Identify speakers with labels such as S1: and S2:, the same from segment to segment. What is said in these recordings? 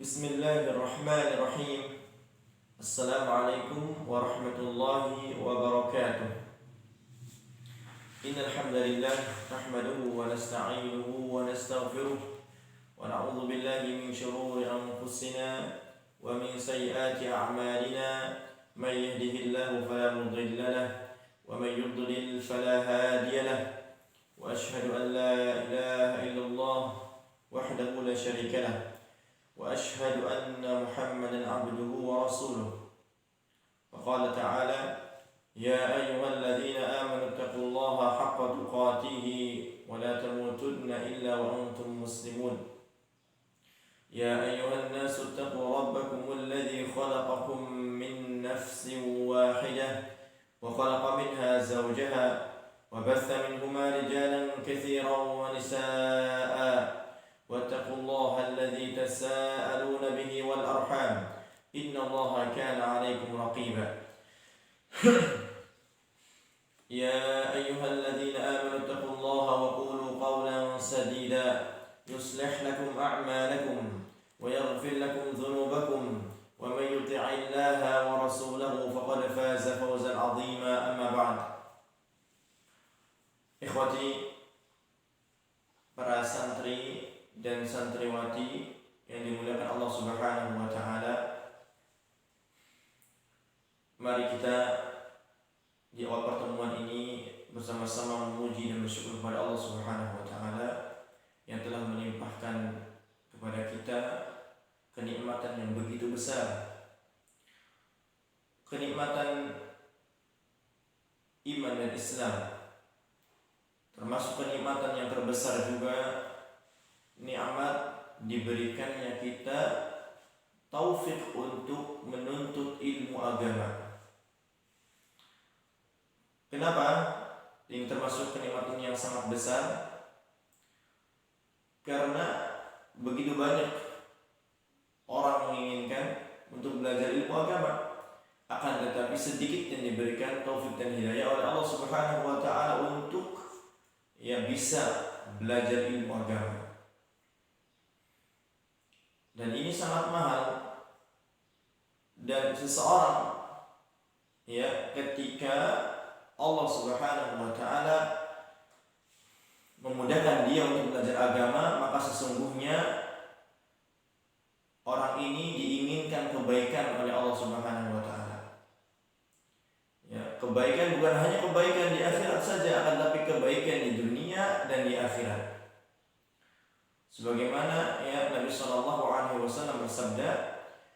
S1: Bismillahirrahmanirrahim. Assalamualaikum warahmatullahi wabarakatuh. Innal hamdalillah nahmaduhu wa nasta'inuhu wa nastaghfiruh wa na'udzu billahi min shururi anfusina wa min sayyiati a'malina. May yahdihillahu fala mudilla lahu wa may yudlil fala hadiya lahu. Wa ashhadu an la ilaha illallah wahdahu la syarika lahu wa ashhadu anna Muhammadan abduhu wa rasuluh. Faqala ta'ala ya ayyuhalladzina amanu taqullaha haqqa tuqatih wa la tamutunna illa wa antum muslimun. Ya ayyuhan nasu taqu rabbakumul ladzi khalaqakum min nafsin wahidah wa khalaqa minha zawjaha wa batha minhuma rijalan katsiran wa nisaa'a واتقوا الله الذي تساءلون به والأرحام إن الله كان عليكم رقيبا. يا أيها الذين آمنوا اتقوا الله وقولوا قولا سديدا يصلح لكم أعمالكم ويغفر لكم ذنوبكم ومن يطع الله ورسوله فقد فاز فوزا عظيما. أما بعد. Ikhwati, para santri dan santriwati yang dimuliakan Allah Subhanahu wa taala, mari kita di awal pertemuan ini bersama-sama memuji dan bersyukur kepada Allah Subhanahu wa taala yang telah melimpahkan kepada kita kenikmatan yang begitu besar. Kenikmatan iman dan Islam, termasuk kenikmatan yang terbesar juga nikmat diberikannya kita taufik untuk menuntut ilmu agama. Kenapa? Ini termasuk kenikmatan yang sangat besar, karena begitu banyak orang menginginkan untuk belajar ilmu agama, akan tetapi sedikit yang diberikan taufik dan hidayah oleh Allah Subhanahu wa taala untuk bisa belajar ilmu agama. Dan ini sangat mahal. Dan seseorang ketika Allah Subhanahu wa taala memudahkan dia untuk belajar agama, maka sesungguhnya orang ini diinginkan kebaikan oleh Allah Subhanahu wa taala. Kebaikan bukan hanya kebaikan di akhirat saja, akan tapi kebaikan di dunia dan di akhirat. Sebagaimana Nabi sallallahu alaihi wasallam bersabda,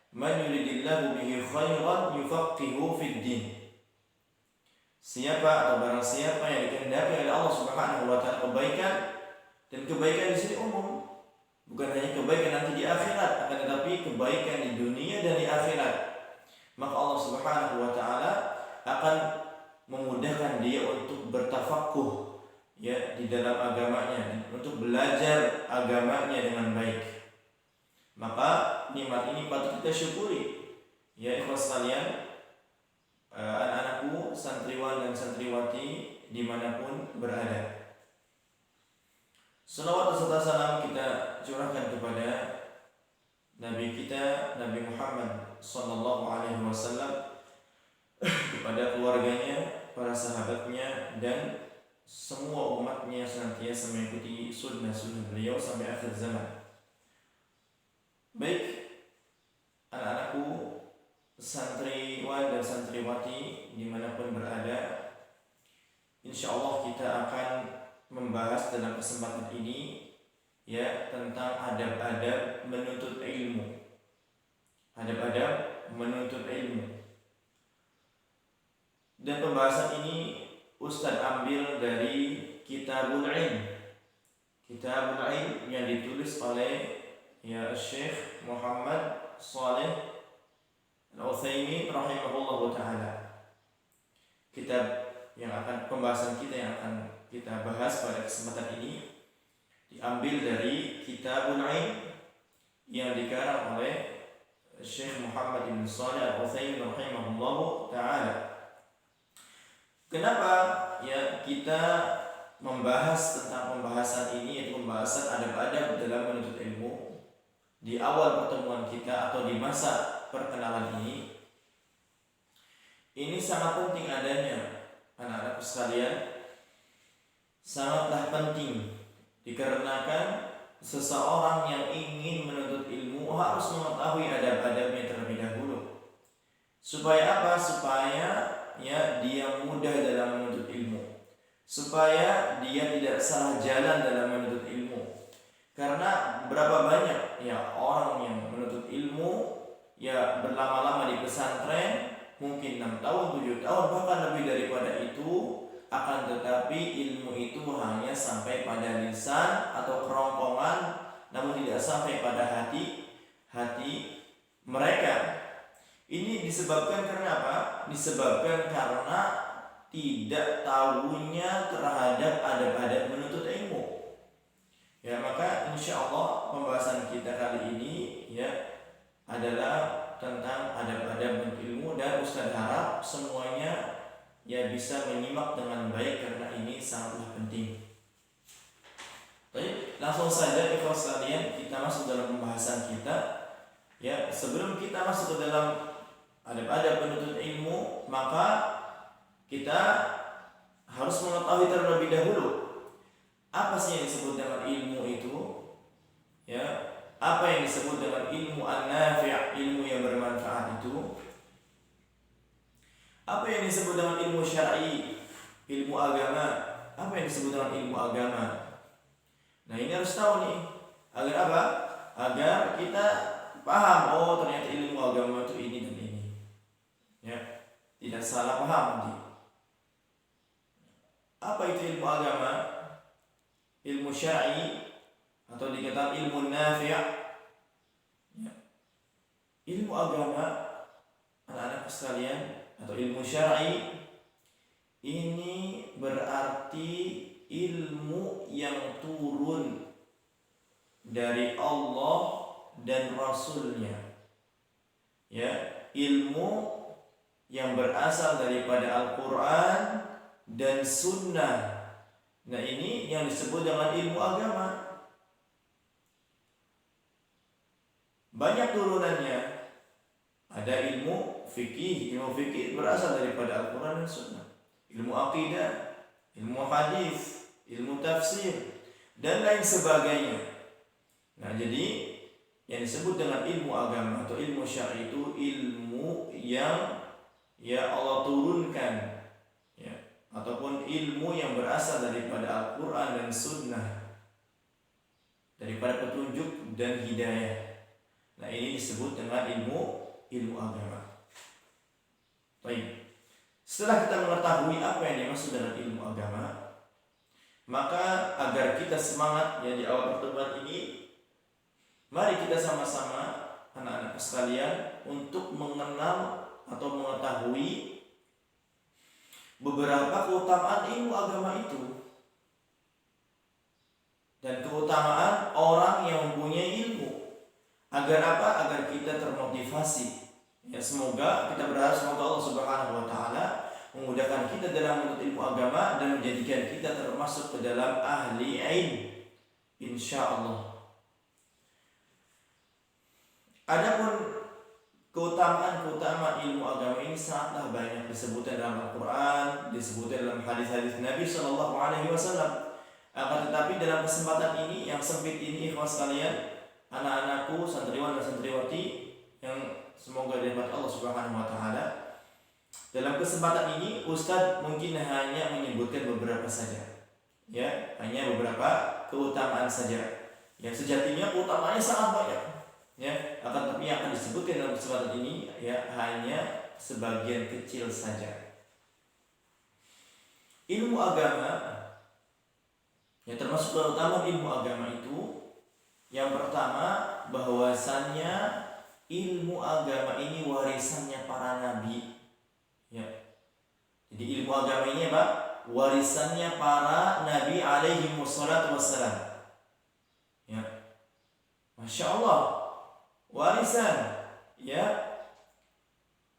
S1: "Man yuridillahu bihi khairan yufaqihuhu fid din." Siapa atau barang siapa yang dikehendaki oleh Allah Subhanahu wa taala kebaikan, dan kebaikan di sini umum, bukan hanya kebaikan nanti di akhirat, akan tetapi kebaikan di dunia dan di akhirat, maka Allah Subhanahu wa taala akan memudahkan dia untuk bertafakuh di dalam agamanya, untuk belajar agamanya dengan baik. Maka nikmat ini patut kita syukuri. Ikhwas sekalian, anak-anakku, santriwan dan santriwati dimanapun berada, salawat serta salam kita curahkan kepada Nabi kita, Nabi Muhammad sallallahu alaihi wasallam, kepada keluarganya, para sahabatnya, dan semua umatnya senantiasa mengikuti sunnah-sunnah beliau sampai akhir zaman. Baik, anak-anakku, santriwan dan santriwati dimanapun berada, insyaallah kita akan membahas dalam kesempatan ini tentang adab-adab menuntut ilmu. Adab-adab menuntut ilmu. Dan pembahasan ini Ustaz ambil dari Kitabul Ilm. Kitabul Ilm yang ditulis oleh Syekh Muhammad Shalih Al-Utsaimin rahimahullahu taala. Kitab yang akan pembahasan kita yang akan kita bahas pada kesempatan ini diambil dari Kitabul Ilm yang dikarang oleh Syekh Muhammad bin Shalih Al-Utsaimin rahimahullahu taala. Kenapa kita membahas tentang pembahasan ini, yaitu pembahasan adab-adab dalam menuntut ilmu? di awal pertemuan kita atau di masa perkenalan ini sangat penting adanya, anak-anakku sekalian, sangatlah penting dikarenakan seseorang yang ingin menuntut ilmu harus mengetahui adab-adabnya terlebih dahulu. Supaya apa? Supaya dia mudah dalam menuntut ilmu, supaya dia tidak salah jalan dalam menuntut ilmu. Karena berapa banyak orang yang menuntut ilmu berlama-lama di pesantren, mungkin 6 tahun, 7 tahun, bahkan lebih daripada itu, akan tetapi ilmu itu hanya sampai pada lisan atau kerongkongan, namun tidak sampai pada hati mereka. Ini disebabkan karena apa? Disebabkan karena tidak tahunya terhadap adab-adab menuntut ilmu. Maka insya Allah pembahasan kita kali ini adalah tentang adab-adab menuntut ilmu, dan Ustaz harap semuanya bisa menyimak dengan baik karena ini sangatlah penting. Baik, langsung saja ikhwan sekalian, kita masuk dalam pembahasan kita. Sebelum kita masuk ke dalam adab-adab penuntut ilmu, maka kita harus mengetahui terlebih dahulu apa sih yang disebut dengan ilmu itu. Apa yang disebut dengan ilmu an-nafi', ilmu yang bermanfaat itu? Apa yang disebut dengan ilmu syar'i, ilmu agama? Apa yang disebut dengan ilmu agama? Nah, ini harus tahu nih. Agar apa? Agar kita paham, ternyata ilmu agama itu ini dan ini. Tidak salah paham nanti. Apa itu ilmu agama? Ilmu syar'i atau dikatakan ilmu nafi'. Ilmu agama, anak-anak sekalian, atau ilmu syar'i ini berarti ilmu yang turun dari Allah dan Rasulnya. Ilmu yang berasal daripada Al-Quran dan Sunnah. Nah, ini yang disebut dengan ilmu agama. Banyak turunannya. Ada ilmu fikih. Ilmu fikih berasal daripada Al-Quran dan Sunnah. Ilmu akidah, ilmu hadis, ilmu tafsir, dan lain sebagainya. Nah, jadi yang disebut dengan ilmu agama atau ilmu syar'i itu ilmu yang Allah turunkan, ataupun ilmu yang berasal daripada Al-Quran dan Sunnah, daripada petunjuk dan hidayah. Nah, ini disebut dengan ilmu agama. Baik. Setelah kita mengetahui apa yang dimaksud dengan ilmu agama, maka agar kita semangat di awal pertemuan ini, mari kita sama-sama anak-anak sekalian untuk mengenal atau mengetahui beberapa keutamaan ilmu agama itu dan keutamaan orang yang mempunyai ilmu. Agar apa? Agar kita termotivasi. Semoga kita berharap semoga Allah Subhanahu wa taala memudahkan kita dalam menuntut ilmu agama dan menjadikan kita termasuk ke dalam ahli ilm, insyaallah. Adapun keutamaan ilmu agama ini sangatlah banyak disebutkan dalam Al-Quran, disebutkan dalam hadis-hadis Nabi Shallallahu Alaihi Wasallam. Akan tetapi dalam kesempatan ini yang sempit ini, ikhwan sekalian, anak-anakku, santriwan dan santriwati yang semoga dirahmati Allah Subhanahu Wa Taala, dalam kesempatan ini Ustadz mungkin hanya menyebutkan beberapa saja, hanya beberapa keutamaan saja. Yang sejatinya keutamaannya sangat banyak. Akan tetapi yang akan disebutkan dalam kesempatan ini hanya sebagian kecil saja. Ilmu agama yang termasuk keutamaan ilmu agama itu, yang pertama bahwasannya ilmu agama ini warisannya para nabi. Jadi ilmu agama ini apa? Warisannya para nabi alaihi wassalatu wassalam. Masya Allah, warisan.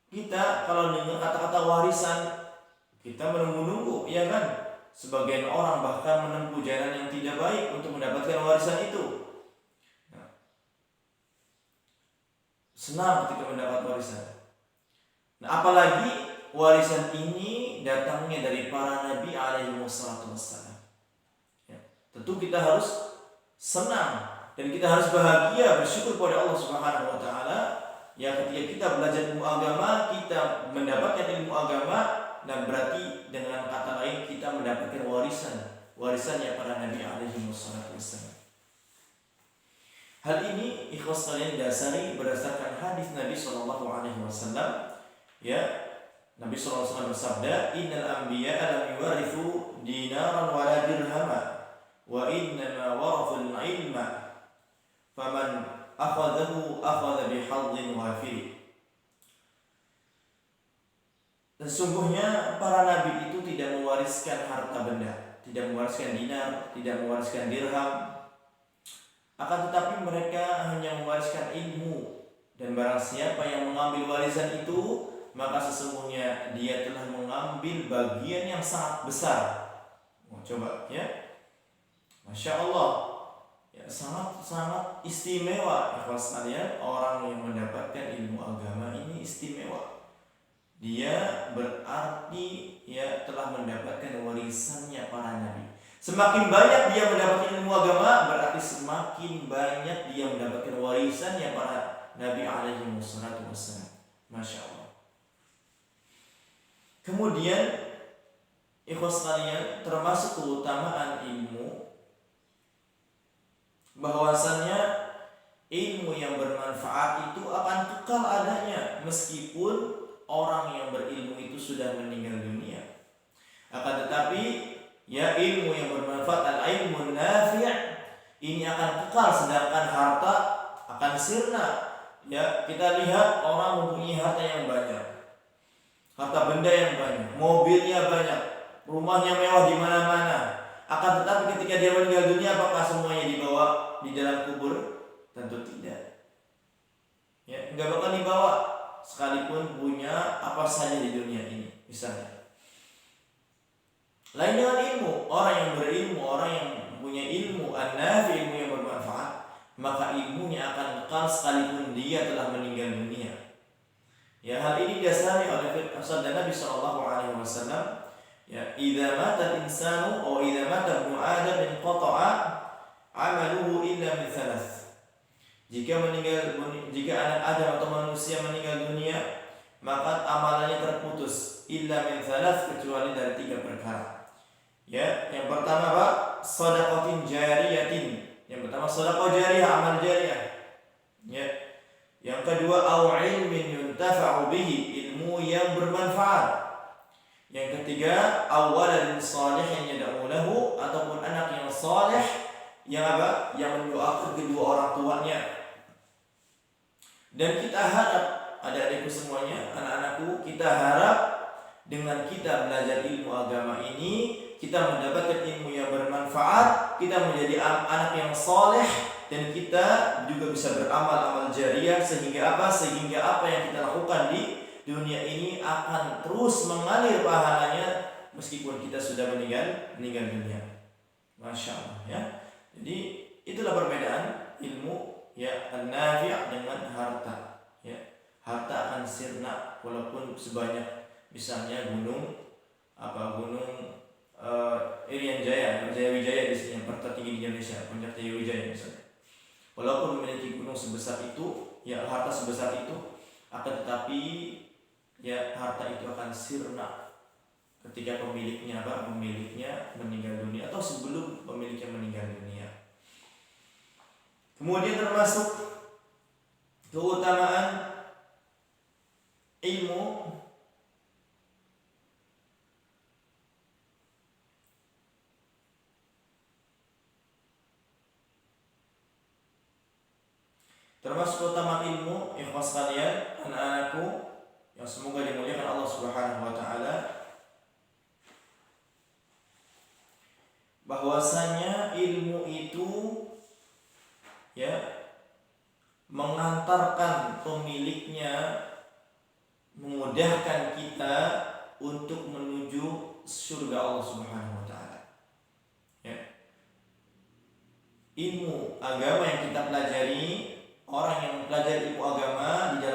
S1: Kita kalau dengar kata-kata warisan, kita menunggu-nunggu, kan? Sebagian orang bahkan menempuh jalan yang tidak baik untuk mendapatkan warisan itu. senang ketika mendapat warisan. Nah, apalagi warisan ini datangnya dari para nabi alaihi wassalam. Ya, tentu kita harus senang dan kita harus bahagia, bersyukur kepada Allah Subhanahu wa taala ya ketika kita belajar ilmu agama, kita mendapatkan ilmu agama, dan berarti dengan kata lain kita mendapatkan warisannya para nabi alaihi wassalam. Hal ini ikhwas kalian dasari berdasarkan hadis Nabi sallallahu alaihi wasallam. Ya, Nabi sallallahu alaihi wasallam bersabda, "Innal anbiya'a lam yuwarithu dinaran wala dirhama, wa innama warathul ilma. Faman akhadhahu akhadha bihadhin wafir." Sesungguhnya para nabi itu tidak mewariskan harta benda, tidak mewariskan dinar, tidak mewariskan dirham. Akan tetapi mereka hanya mewariskan ilmu, dan barang siapa yang mengambil warisan itu, maka sesungguhnya dia telah mengambil bagian yang sangat besar. Coba ya, Masya Allah ya, sangat istimewa ya sekalian. Orang yang mendapatkan ilmu agama ini istimewa. Dia berarti ya telah mendapatkan warisannya para nabi. Semakin banyak dia mendapatkan ilmu agama, berarti semakin banyak dia mendapatkan warisannya para nabi alaihi wassalam. Masya Allah. Kemudian ikhwas sekalian, termasuk keutamaan ilmu, bahwasannya ilmu yang bermanfaat itu akan kekal adanya meskipun orang yang berilmu itu sudah meninggal dunia. Akan tetapi ya ilmu yang bermanfaat, al-ilmu nafi' ini akan kekal, sedangkan harta akan sirna. Ya, kita lihat orang mempunyai harta yang banyak, harta benda yang banyak, mobilnya banyak, rumahnya mewah di mana-mana. Akan tetapi ketika dia meninggal dunia, apakah semuanya dibawa di dalam kubur? Tentu tidak. Ya, enggak bakal dibawa sekalipun punya apa saja di dunia ini, misalnya. Lain dengan ilmu, orang yang berilmu, orang yang punya ilmu an-nafi, ilmu yang bermanfaat, maka ilmunya akan kekal sekalipun dia telah meninggal dunia. Ya, hal ini didasari oleh sabda Nabi sallallahu alaihi wasallam, ya, "Idza mata al-insanu aw idza mata ibnu Adam inqata'a 'amaluhu illa min thalath." Jika anak Adam atau manusia meninggal dunia, maka amalannya terputus illa min thalath, kecuali dari 3 perkara. Ya, yang pertama apa? Shadaqatin jariyatin. Yang pertama sedekah jariyah, amal jariyah. Ya. Yang kedua au ilmin yuntafa'u bihi, ilmu yang bermanfaat. Yang ketiga au waladin shalihin yad'u lahu, ataupun anak yang saleh yang apa? Yang mendoakan kedua orang tuanya. Dan kita harap, adik-adikku semuanya, anak-anakku, kita harap dengan kita belajar ilmu agama ini, kita mendapatkan ilmu yang bermanfaat, kita menjadi anak yang soleh, dan kita juga bisa beramal-amal jariah, sehingga apa? Sehingga apa yang kita lakukan di dunia ini akan terus mengalir pahalanya meskipun kita sudah meninggal dunia. Masya Allah ya. Jadi itulah perbedaan ilmu ya an-nafi' dengan harta. Ya, harta akan sirna walaupun sebanyak misalnya gunung Irian Jaya, Jaya Wijaya di sini yang tertinggi di Indonesia, Puncak Jaya Wijaya misalnya. Walaupun memiliki gunung sebesar itu, ya harta sebesar itu, akan tetapi ya harta itu akan sirna ketika pemiliknya meninggal dunia atau sebelum pemiliknya meninggal dunia. Kemudian termasuk keutamaan ilmu ikhwas sekalian, anak-anakku yang semoga dimuliakan Allah Subhanahu wa taala, bahwasanya ilmu itu ya mengantarkan pemiliknya, memudahkan kita untuk menuju surga Allah Subhanahu wa taala. Ya. Ilmu agama yang kita pelajari, orang yang mempelajari ilmu agama di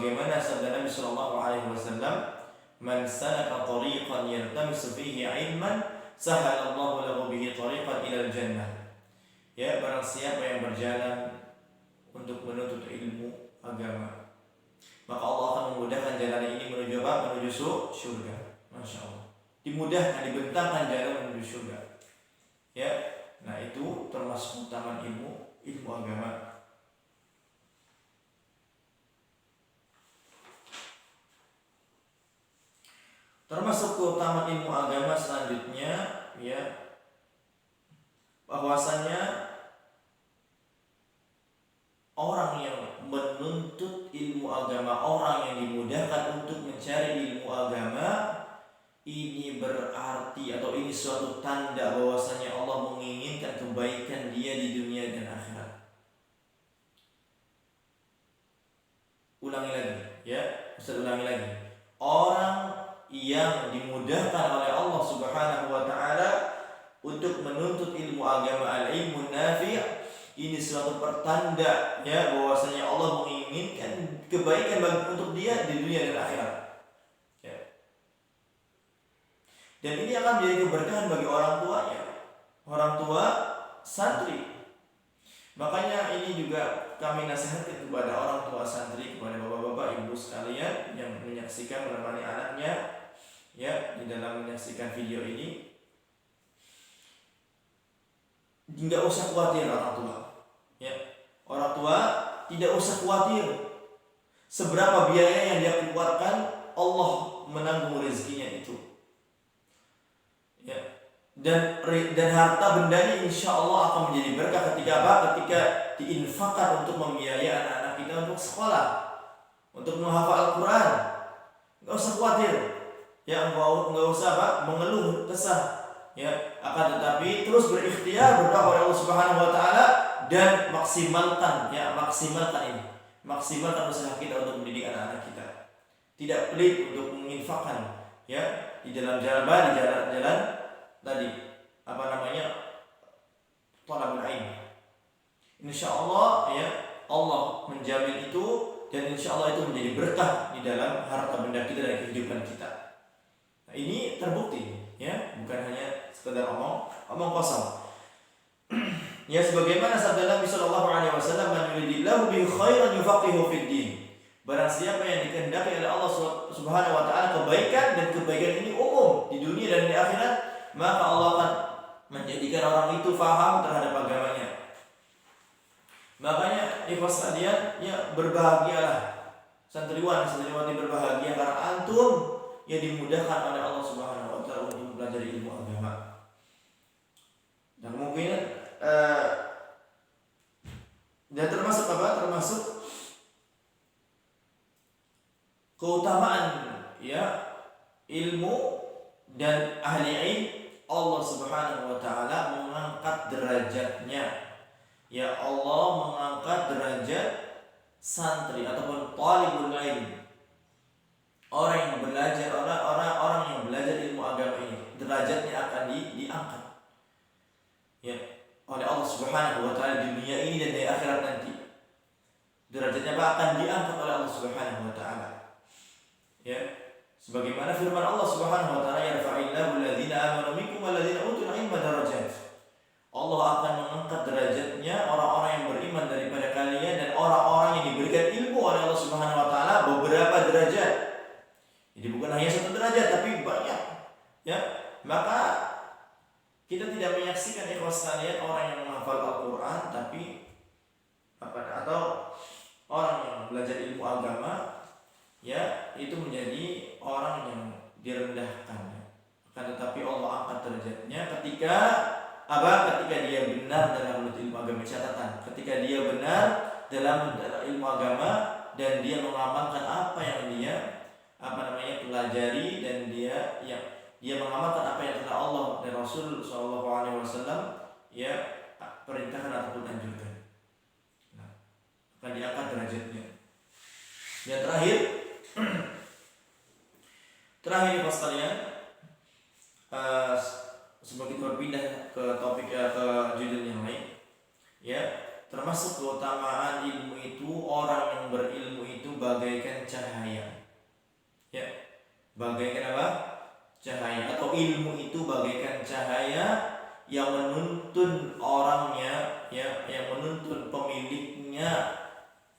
S1: sebagaimana sabda Nabi sallallahu alaihi wasallam, "Man salaka tariqan yaltamisu fihi 'ilman, sahalallahu lahu bihi tariqan ilal jannah." Ya, barang siapa yang berjalan untuk menuntut ilmu agama, maka Allah akan memudahkan jalan ini menuju apa? Menuju surga. Masya Allah. Dimudahkan, dibentangkan jalan menuju surga. Ya, nah itu termasuk utama ilmu agama. Termasuk keutamaan ilmu agama selanjutnya, ya, bahwasanya orang yang menuntut ilmu agama, orang yang dimudahkan untuk mencari ilmu agama, ini berarti atau ini suatu tanda bahwasanya Allah menginginkan kebaikan dia di dunia dan akhirat. Ulangi lagi, ya, Ustaz ulangi lagi. Orang yang dimudahkan oleh Allah Subhanahu wa taala untuk menuntut ilmu agama, al-ilmu nafi', ini suatu pertanda, ya, bahwasanya Allah menginginkan kebaikan untuk dia di dunia dan akhirat. Ya. Dan ini akan menjadi keberkahan bagi orang tuanya, orang tua santri. Makanya ini juga kami nasihatkan kepada orang tua santri, kepada bapak-bapak, ibu sekalian yang menyaksikan, menemani anaknya, ya, di dalam menyaksikan video ini. Tidak usah khawatir orang tua, ya, orang tua tidak usah khawatir seberapa biaya yang dia keluarkan, Allah menanggung rezekinya itu, ya, dan harta bendanya insya Allah akan menjadi berkah ketika apa? Ketika diinfakkan untuk membiayai anak-anak kita untuk sekolah, untuk menghafal Al-Quran. Nggak usah khawatir, ya, nggak usah apa? Mengeluh kesah. Ya, akan tetapi terus berikhtiar, berdoa kepada Allah Subhanahu wa taala dan maksimalkan usaha kita untuk mendidik anak-anak kita. Tidak pelit untuk menginfakkan, ya, di dalam jalan tadi apa namanya? Thalabul ilm. Insyaallah, ya, Allah menjamin itu, dan insyaallah itu menjadi berkah di dalam harta benda kita dan kehidupan kita. Nah, ini terbukti, ya, bukan hanya sekedar omong kosong. Ya, sebagaimana sabda Nabi sallallahu alaihi wasallam, "Man yuridillahu bihi khairan yufaqihu fid din." Barang siapa yang dikehendaki oleh Allah Subhanahu wa taala kebaikan, dan kebaikan ini umum di dunia dan di akhirat, maka Allah akan menjadikan orang itu faham terhadap agamanya. Makanya ikhwas sekalian, ya, berbahagialah santriwati berbahagia karena antum yang dimudahkan oleh Allah Subhanahu wa taala untuk mempelajari ilmu agama. Dan kemungkinan dan termasuk apa? Termasuk keutamaan, ya, ilmu dan ahli ilmu, Allah Subhanahu wa taala mengangkat derajatnya. Ya, Allah mengangkat derajat santri ataupun talibul ilm. Orang yang belajar, orang yang belajar ilmu agama ini, derajatnya akan diangkat, ya, oleh Allah Subhanahu wa taala di dunia ini dan di akhirat nanti. Derajatnya akan diangkat oleh Allah Subhanahu wa taala. Ya, sebagaimana firman Allah Subhanahu wa taala, "Yarfa'illahu alladziina aamanu minkum walladziina utul 'ilma darajat." Allah akan mengangkat derajatnya orang-orang yang beriman daripada kalian dan orang-orang yang diberikan ilmu oleh Allah Subhanahu wa taala beberapa derajat. Jadi bukan hanya satu derajat, tapi banyak, ya. Maka kita tidak menyaksikan ikhwas sekalian orang yang menghafal Al-Quran atau orang yang belajar ilmu agama, ya, itu menjadi orang yang direndahkan. Akan tetapi Allah angkat derajatnya ketika dia benar dalam menuntut ilmu agama. Catatan, ketika dia benar dalam ilmu agama dan dia mengamalkan apa yang dia pelajari, dan dia mengamalkan apa yang telah Allah dan Rasul sallallahu alaihi wasallam, ya, perintahkan ataupun anjurkan. Nah, akan diangkat derajatnya. Yang terakhir Mas kalian, sebelum kita berpindah ke topik, ke judul yang lain, ya, termasuk keutamaan ilmu itu, orang yang berilmu itu bagaikan cahaya. Ya, bagaikan apa? Cahaya, atau ilmu itu bagaikan cahaya yang menuntun orangnya, ya, yang menuntun pemiliknya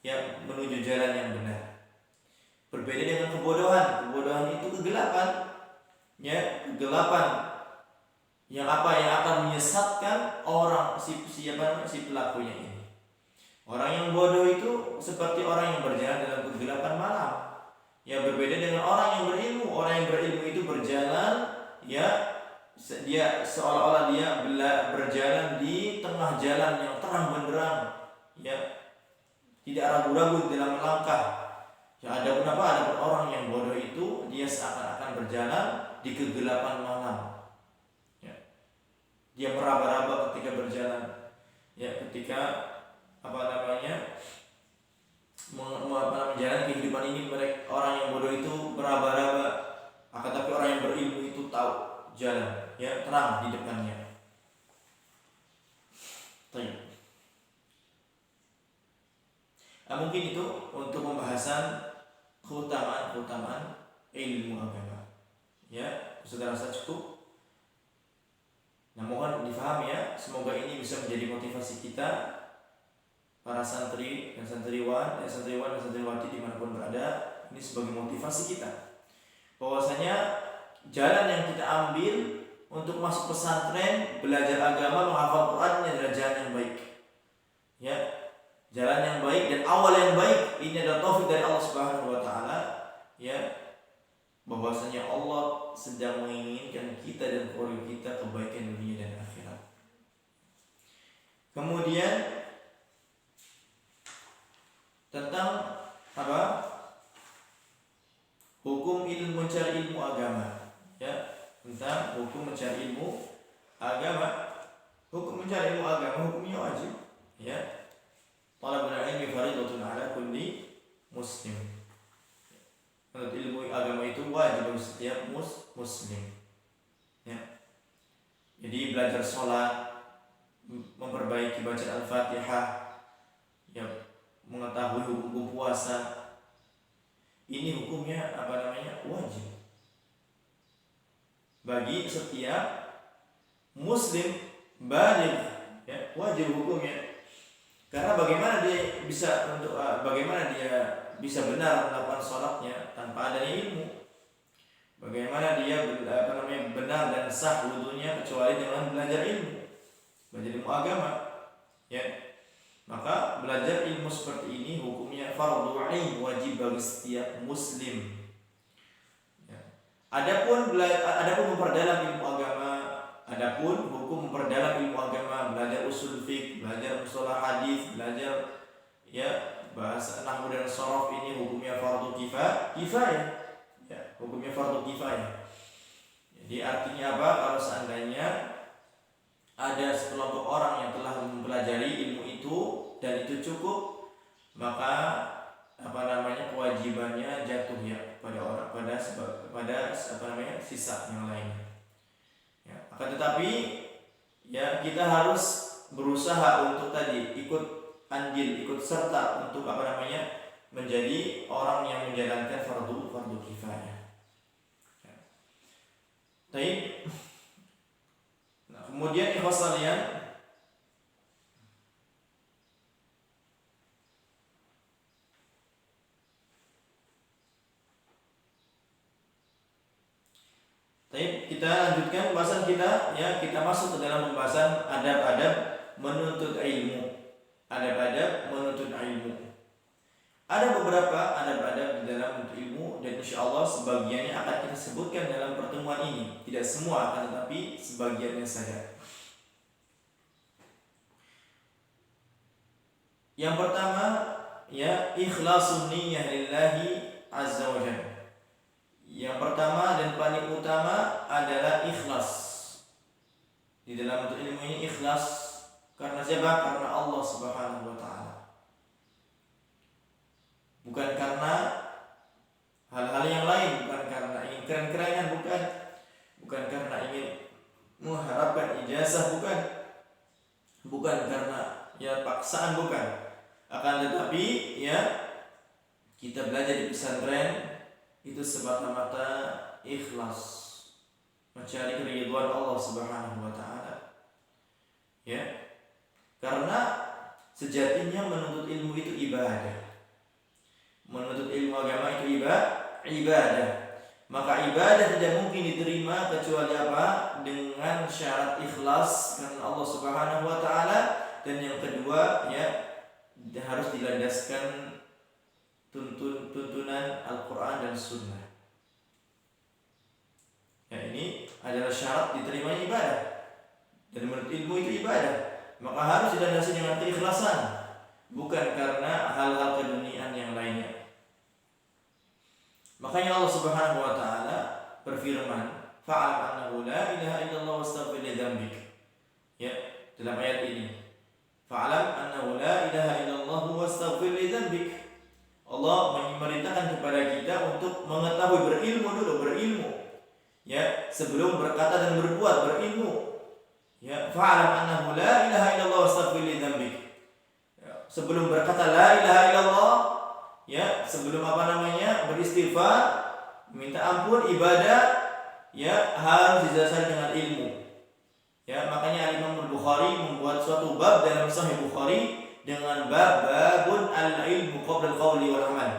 S1: yang menuju jalan yang benar. Berbeda dengan kebodohan. Kebodohan itu kegelapan, ya, kegelapan yang akan menyesatkan orang si pelakunya ini. Orang yang bodoh itu seperti orang yang berjalan dalam kegelapan malam. Ya, berbeda dengan orang yang berilmu. Orang yang berilmu itu berjalan, ya, dia seolah-olah dia berjalan di tengah jalan yang terang benderang, ya, tidak ragu-ragu dalam melangkah. Ya, adapun orang yang bodoh itu dia seakan-akan berjalan di kegelapan malam. Ya. Dia meraba-raba ketika berjalan. Ya, ketika menjalani kehidupan ini, orang yang bodoh itu meraba-raba, akan tapi orang yang berilmu itu tahu jalan, ya, terang di depannya. Mungkin itu untuk pembahasan keutamaan ilmu agama. Ya, saudara rasa cukup. Nah, mohon difahami ya. Semoga ini bisa menjadi motivasi kita, para santri dan santriwan dan santriwati dimanapun berada. Ini sebagai motivasi kita, bahwasanya jalan yang kita ambil untuk masuk pesantren, belajar agama, menghafal Quran, ini adalah jalan yang baik. Ya, jalan yang baik dan awal yang baik. Ini adalah taufik dari Allah Subhanahu wa taala, ya, bahwasanya Allah sedang menginginkan kita dan keluarga kita kebaikan dunia dan akhirat. Kemudian tentang hukum mencari ilmu agama, ya, tentang hukum mencari ilmu agama. Hukum mencari ilmu agama hukumnya wajib, ya. Talabul ilmi fardhatun 'ala kulli muslim. Menuntut ilmu agama itu wajib bagi setiap muslim. Ya. Jadi belajar sholat, memperbaiki bacaan Al-Fatihah, ya, mengetahui hukum puasa, ini hukumnya wajib bagi setiap muslim baligh, ya, wajib hukumnya. Karena bagaimana dia bisa benar melakukan sholatnya tanpa adanya ilmu? Bagaimana dia benar dan sah wudunya kecuali dengan belajar ilmu agama, ya. Maka belajar ilmu seperti ini hukumnya fardhu ain, wajib bagi setiap muslim. Ya. Adapun memperdalam ilmu agama, adapun hukum memperdalam ilmu agama, belajar usul fiqh, belajar mustalah hadis, belajar, ya, bahasa nahwu dan sharaf, ini hukumnya fardhu kifayah. Ya, hukumnya fardhu kifayah. Jadi artinya apa? Kalau seandainya ada sekelompok orang yang telah mempelajari ilmu itu dan itu cukup, maka kewajibannya jatuh, ya, pada sisa yang lainnya. Ya, akan tetapi, ya, kita harus berusaha untuk ikut andil, ikut serta untuk menjadi orang yang menjalankan fardu kifayah. Ya. Baik. Nah, kemudian ikhwas sekalian, kita lanjutkan pembahasan kita, ya, kita masuk ke dalam pembahasan adab-adab menuntut ilmu. Adab-adab menuntut ilmu. Ada beberapa adab-adab di dalam menuntut ilmu dan insyaallah sebagiannya akan kita sebutkan dalam pertemuan ini. Tidak semua, akan tetapi sebagiannya saja. Yang pertama, ya, ikhlasun niyyah lillahi azza wa jalla. Yang pertama dan paling utama adalah ikhlas. Di dalam menuntut ilmu ini ikhlas karena siapa? Karena Allah Subhanahu wa taala. Bukan karena hal-hal yang lain, bukan karena ingin keren-kerenan, bukan karena ingin mengharapkan ijazah, bukan karena ya paksaan bukan. Akan tetapi ya kita belajar di pesantren itu semata-mata ikhlas, mencari keridhaan Allah Subhanahu wa taala. Ya. Karena sejatinya menuntut ilmu itu ibadah. Menuntut ilmu agama itu ibadah. Maka ibadah tidak mungkin diterima kecuali apa? Dengan syarat ikhlas karena Allah Subhanahu wa taala, dan yang kedua ya harus dilandaskan tuntunan Al-Qur'an dan Sunnah. Ya, ini adalah syarat diterimanya ibadah. Dan menurut ilmu itu ibadah, maka harus dilandasi dengan keikhlasan, bukan karena hal-hal keduniaan yang lainnya. Makanya Allah Subhanahu wa taala berfirman, "Fa'lam annahu la ilaha illallah wastaghfir li dzambik." Ya, dalam ayat ini. Fa'lam annahu la ilaha illallah wastaghfir li dzambik. Allah memerintahkan kepada kita untuk mengetahui, berilmu. Ya, sebelum berkata dan berbuat, berilmu. Ya, fa'lam annahu la ilaha illallah wastaghfir li dzambik. Ya, sebelum berkata la ilaha illallah, ya, sebelum beristighfar, minta ampun, ibadah, ya harus didasari dengan ilmu. Ya, makanya Imam Al-Bukhari membuat suatu bab dalam Sahih Bukhari dengan babun al-ilmu qabla al-qawli wal amal.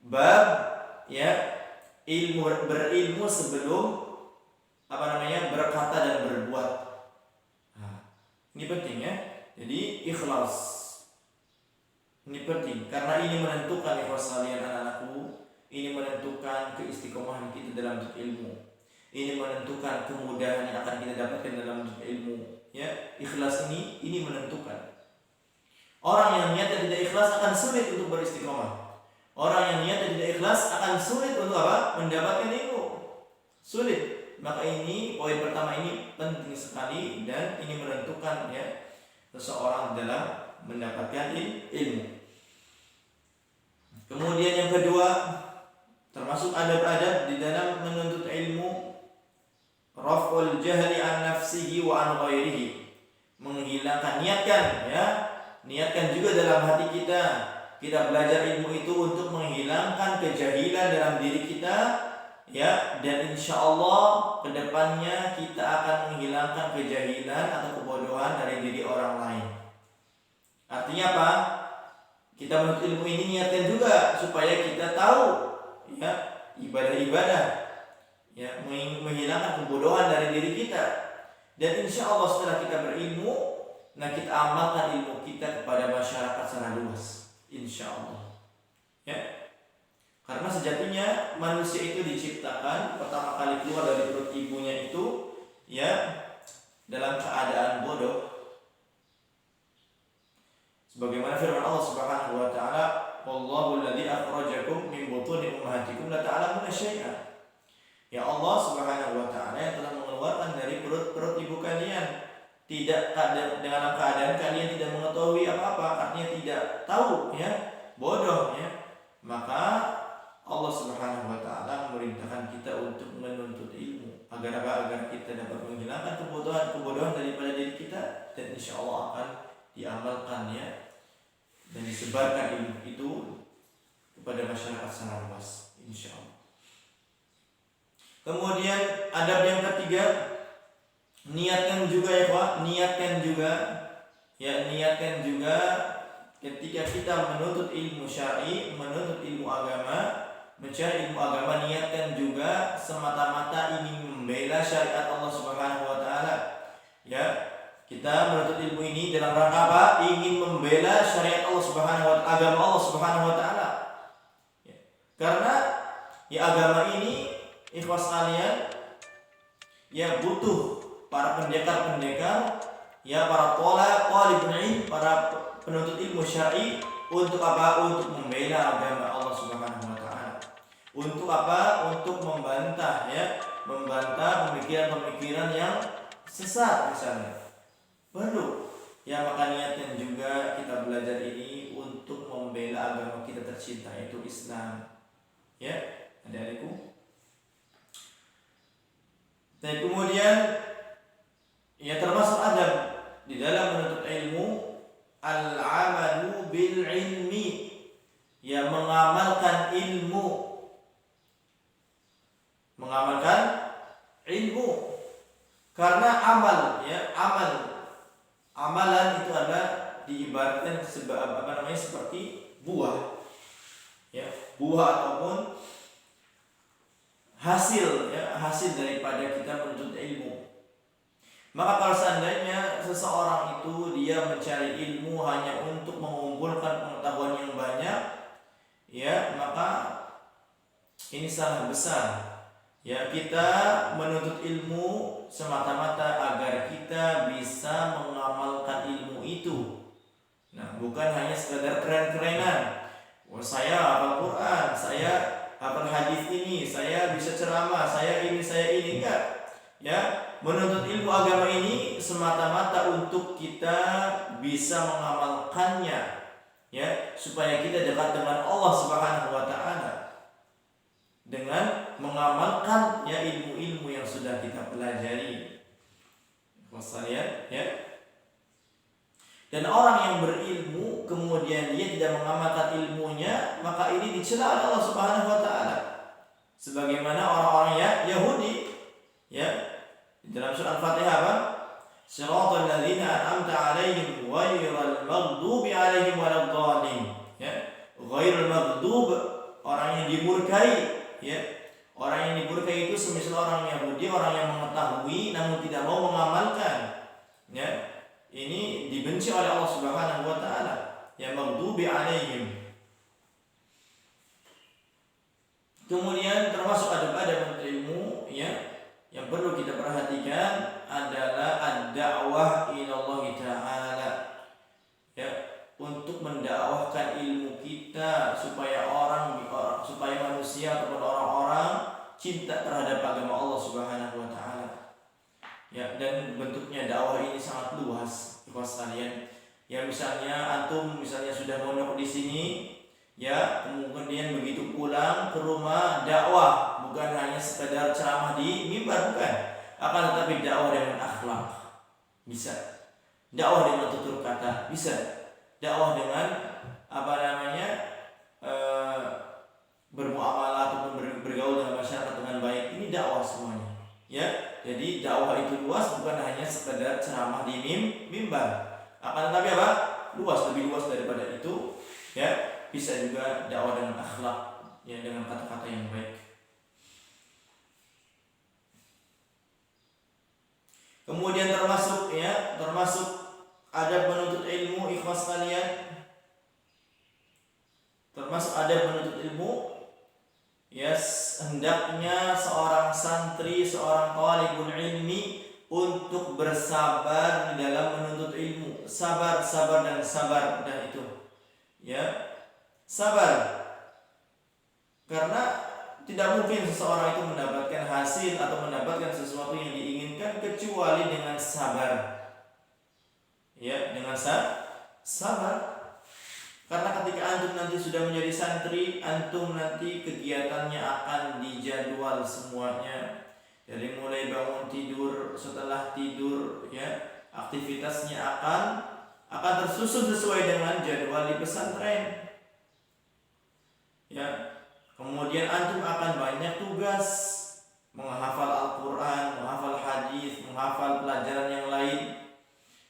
S1: Bab ya ilmu, berilmu sebelum berkata dan berbuat. Nah, ini penting ya. Jadi ikhlas. Ini penting karena ini menentukan ikhlas kalian anak-anakku, ini menentukan keistiqomahan kita dalam ilmu. Ini menentukan kemudahan yang akan kita dapatkan dalam ilmu. Ya, ikhlas ini menentukan. Orang yang niatnya tidak ikhlas akan sulit untuk beristiqomah. Orang yang niatnya tidak ikhlas akan sulit untuk mendapatkan ilmu. Sulit. Maka ini poin pertama ini penting sekali dan ini menentukan ya seseorang dalam mendapatkan ilmu. Kemudian yang kedua, termasuk adab-adab di dalam menuntut ilmu, raf'ul jahli an nafsihi wa an ghairihi. Menghilangkan, niatkan juga dalam hati kita belajar ilmu itu untuk menghilangkan kejahilan dalam diri kita, ya, dan insyaallah kedepannya kita akan menghilangkan kejahilan atau kebodohan dari diri orang lain. Artinya apa? Kita menuntut ilmu ini niatkan juga supaya kita tahu ya ibadah-ibadah, ya, menghilangkan kebodohan dari diri kita. Dan insya Allah setelah kita berilmu, nah kita amalkan ilmu kita kepada masyarakat secara luas, insya Allah. Ya, karena sejatinya manusia itu diciptakan pertama kali keluar dari perut ibunya itu ya dalam keadaan bodoh. Sebagaimana firman Allah Subhanahu wa taala, "Wallahu alladzi akhrajakum min butuni ummahatikum la ta'lamuna syai'an." Ya, Allah Subhanahu wa taala yang telah mengeluarkan dari perut-perut ibu kalian tidak dalam keadaan kalian tidak mengetahui apa-apa, artinya tidak tahu, ya, bodoh, ya. Maka Allah Subhanahu wa taala memerintahkan kita untuk menuntut ilmu agar kita dapat menghilangkan kebodohan daripada diri kita, dan insyaallah akan diamalkan, ya, dan disebarkan ilmu itu kepada masyarakat secara luas, insyaallah. Kemudian adab yang ketiga, niatkan juga ketika kita menuntut ilmu syar'i, menuntut ilmu agama, mencari ilmu agama, niatkan juga semata-mata ingin membela syariat Allah Subhanahu wa taala. Ya, kita menuntut ilmu ini dalam rangka apa? Ingin membela syariat Allah Subhanahu wa taala, agama Allah Subhanahu wa taala. Ya. Karena ya agama ini, ikhwas kalian, ya butuh para pendekar-pendekar, ya para talibul ilm, para penuntut ilmu syar'i untuk apa? Untuk membela agama Allah Subhanahu wa taala. Untuk apa? Untuk membantah pemikiran-pemikiran yang sesat misalnya. Perlu. Ya, maka niatkan juga kita belajar ini untuk membela agama kita tercinta, yaitu Islam. Ya, adik-adikku. Dan kemudian ya termasuk adab di dalam menuntut ilmu, mengamalkan ilmu. Karena amalan itu adalah diibaratkan seperti buah, ya, buah ataupun hasil daripada kita menuntut ilmu. Maka kalau seandainya seseorang itu dia mencari ilmu hanya untuk mengumpulkan pengetahuan yang banyak, ya, maka ini salah besar. Ya, kita menuntut ilmu semata-mata agar kita bisa mengamalkan ilmu itu. Nah, bukan hanya sekadar keren-kerenan. Wah, saya hafal Quran, saya hafal hadis ini, saya bisa ceramah, saya ini enggak. Ya, menuntut ilmu agama ini semata-mata untuk kita bisa mengamalkannya, ya, supaya kita dekat dengan Allah Subhanahu wa taala dengan mengamalkan ya ilmu-ilmu yang sudah kita pelajari. Maksudnya, ya. Dan orang yang berilmu kemudian dia tidak mengamalkan ilmunya, maka ini dicela oleh Allah Subhanahu wa taala. Sebagaimana orang-orang Yahudi, ya, di dalam surah Al-Fatihah apa? Shiratal ladzina an'amta 'alaihim ghairil maghdubi 'alaihim waladdallin. Ya, ghairil maghdub, orang yang dimurkai. Ya, orang yang dimurkai itu semisal orang Yahudi, orang yang mengetahui namun tidak mau mengamalkan. Ya, ini dibenci oleh Allah Subhanahu wa taala. Ya, maghdubi 'alaihim. Kemudian termasuk adab-adab ilmu, ya, yang perlu kita perhatikan adalah ad-da'wah ila Allah taala. Ya, untuk mendakwahkan ilmu kita supaya manusia ataupun orang-orang cinta terhadap agama Allah Subhanahu wa taala. Ya, dan bentuknya dakwah ini sangat luas, ikhwas sekalian. Ya, misalnya antum sudah mondok di sini, ya, kemudian begitu pulang ke rumah dakwah, bukan hanya sekedar ceramah di mimbar, bukan, akan tetapi dakwah dengan akhlak bisa, dakwah dengan tutur kata bisa, dakwah dengan bermuamalah ataupun bergaul dengan masyarakat dengan baik. Ini dakwah semuanya, ya. Jadi dakwah itu luas, bukan hanya sekedar ceramah di mimbar, akan tetapi lebih luas daripada itu, ya. Bisa juga dakwah dengan akhlak, ya, dengan kata-kata yang baik. Kemudian termasuk adab menuntut ilmu, ikhwas kalian. Termasuk adab menuntut ilmu, ya, hendaknya seorang santri, seorang talibul ilmi untuk bersabar di dalam menuntut ilmu. Sabar dan itu, ya, sabar. Karena tidak mungkin seseorang itu mendapatkan hasil atau mendapatkan sesuatu yang diinginkan kecuali dengan sabar. Ya, dengan sabar. Karena ketika antum nanti sudah menjadi santri, antum nanti kegiatannya akan dijadwal semuanya. Dari mulai bangun tidur, setelah tidur, ya, aktivitasnya akan tersusun sesuai dengan jadwal di pesantren. Ya, kemudian antum akan banyak tugas, menghafal Al-Quran, menghafal hadis, menghafal pelajaran yang lain.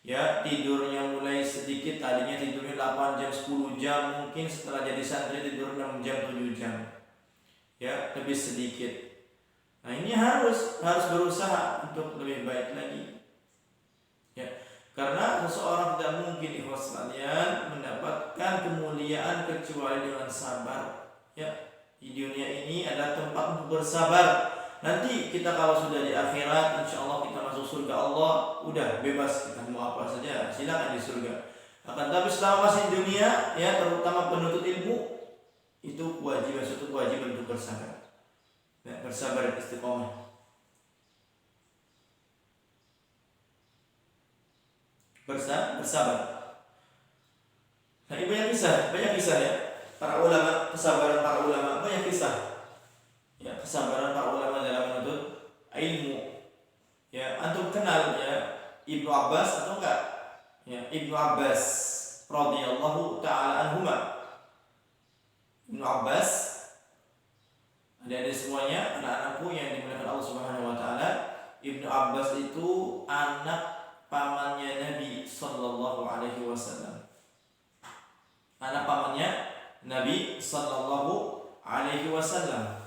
S1: Ya, tidurnya mulai sedikit, tadinya tidurnya 8 jam, 10 jam, mungkin setelah jadi santri tidur 6 jam, 7 jam. Ya, lebih sedikit. Nah, ini harus berusaha untuk lebih baik lagi. Ya, karena seseorang tidak mungkin, ikhwas sekalian, mendapatkan kemuliaan kecuali dengan sabar. Ya, di dunia ini adalah tempat untuk bersabar. Nanti kita kalau sudah di akhirat, insya Allah kita masuk surga Allah, udah bebas, kita mau apa saja, silakan di surga. Akan tapi selama masih di dunia, ya, terutama penuntut ilmu, itu suatu kewajiban untuk bersabar. Ya, bersabar dan istiqomah. Bersabar. Nah, ini banyak kisah ya. Para ulama, kesabaran para ulama, banyak kisah. Ya, kesabaran para ulama dalam menuntut ilmu. Ya, antum kenal, ya, Ibnu Abbas atau enggak? Ya, Ibnu Abbas radhiyallahu taala anhuma. Ibnu Abbas Adik-adik semuanya, anak-anakku yang dimuliakan Allah Subhanahu wa taala, Ibnu Abbas itu anak pamannya Nabi sallallahu alaihi wasallam. Anak pamannya Nabi sallallahu alaihi wasallam.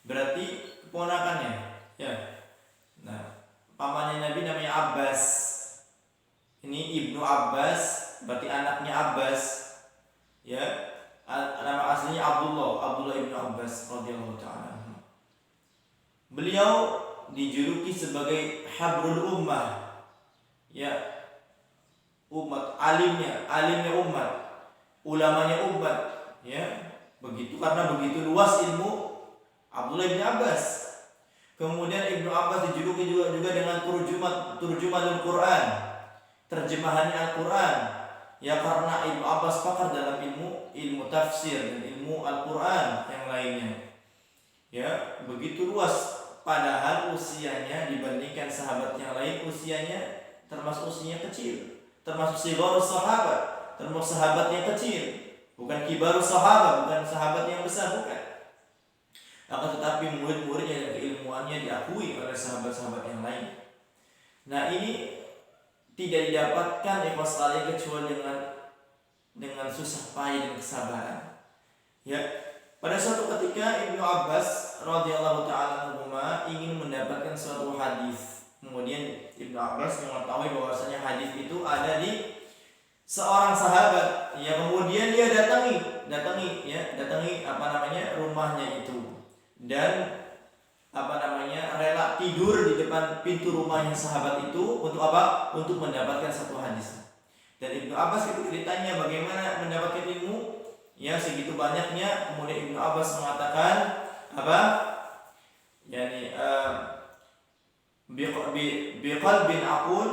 S1: Berarti keponakannya, ya. Nah, pamannya Nabi namanya Abbas. Ini Ibnu Abbas, berarti anaknya Abbas. Ya. Nama aslinya Abdullah Ibnu Abbas radhiyallahu taala. Beliau dijuluki sebagai Habrul Ummah. Ya. Alimnya umat, ulamanya umat, ya. Karena begitu luas ilmu Abdullah bin Abbas. Kemudian Ibnu Abbas dijuluki juga dengan turjumanul Quran, terjemahannya Al-Quran. Ya, karena Ibnu Abbas pakar dalam ilmu tafsir dan ilmu Al-Quran yang lainnya. Ya, begitu luas. Padahal usianya dibandingkan sahabat yang lain, usianya termasuk usianya kecil, termasuk sigharus sahabat, termasuk sahabat yang kecil, bukan kibarus sahabat, bukan sahabat yang besar, bukan. Akan tetapi murid-muridnya dan keilmuannya diakui oleh sahabat-sahabat yang lain. Nah, ini tidak didapatkan ikhwas sekalian kecuali dengan susah payah dan kesabaran. Ya, pada suatu ketika Ibnu Abbas radhiyallahu taala anhuma ingin mendapatkan suatu hadis. Kemudian Ibnu Abbas mengetahui bahwasanya hadis itu ada di seorang sahabat. Ya, kemudian dia datangi rumahnya itu. Dan rela tidur di depan pintu rumahnya sahabat itu untuk apa? Untuk mendapatkan satu hadis. Dan Ibnu Abbas itu ditanya bagaimana mendapatkan ilmu ya segitu banyaknya. Kemudian Ibnu Abbas mengatakan apa? Yani biqalbin aqul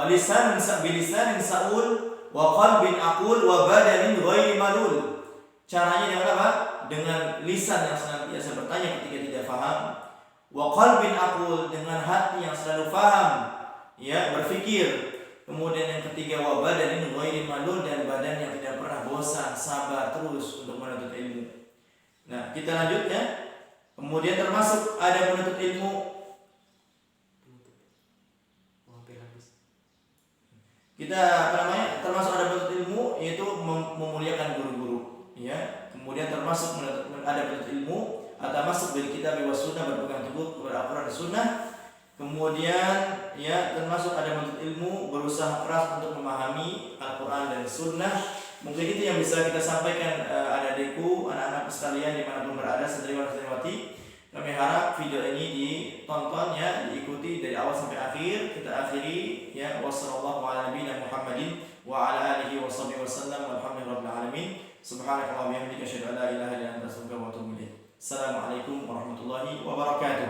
S1: lisanin sa'ul wa qalbin aqul wa badanin ghairi malul. Caranya dengan apa? Dengan lisan yang senantiasa bertanya ketika tidak faham, wa qalbin aqul, dengan hati yang selalu faham, ya, berfikir. Kemudian yang ketiga, wa badanin ghairi malul, dan badan yang tidak pernah bosan, sabar terus untuk menuntut ilmu. Nah, kita lanjut ya. Kemudian termasuk ada menuntut ilmu. Termasuk ada menuntut ilmu yaitu memuliakan guru-guru. Ya, kemudian termasuk ada menuntut ilmu atau masuk dari kitab wa sunnah, berpegang teguh kepada Al-Quran dan Sunnah. Kemudian ya termasuk ada menuntut ilmu berusaha keras untuk memahami Al-Quran dan Sunnah. Mungkin itu yang bisa kita sampaikan anak-adikku, anak-anak sekalian dimanapun berada, santriwan-santriwati. Kami harap video ini ditonton ya, diikuti dari awal sampai akhir. Kita akhiri ya, wassalamualaikum warahmatullahi wabarakatuh wa ala alihi wasallam walhamdulillahirabbil alamin. Subhanakallahumma wa bihamdika asyhadu an la ilaha illa anta astaghfiruka wa atubu ilaik. Assalamualaikum warahmatullahi wabarakatuh.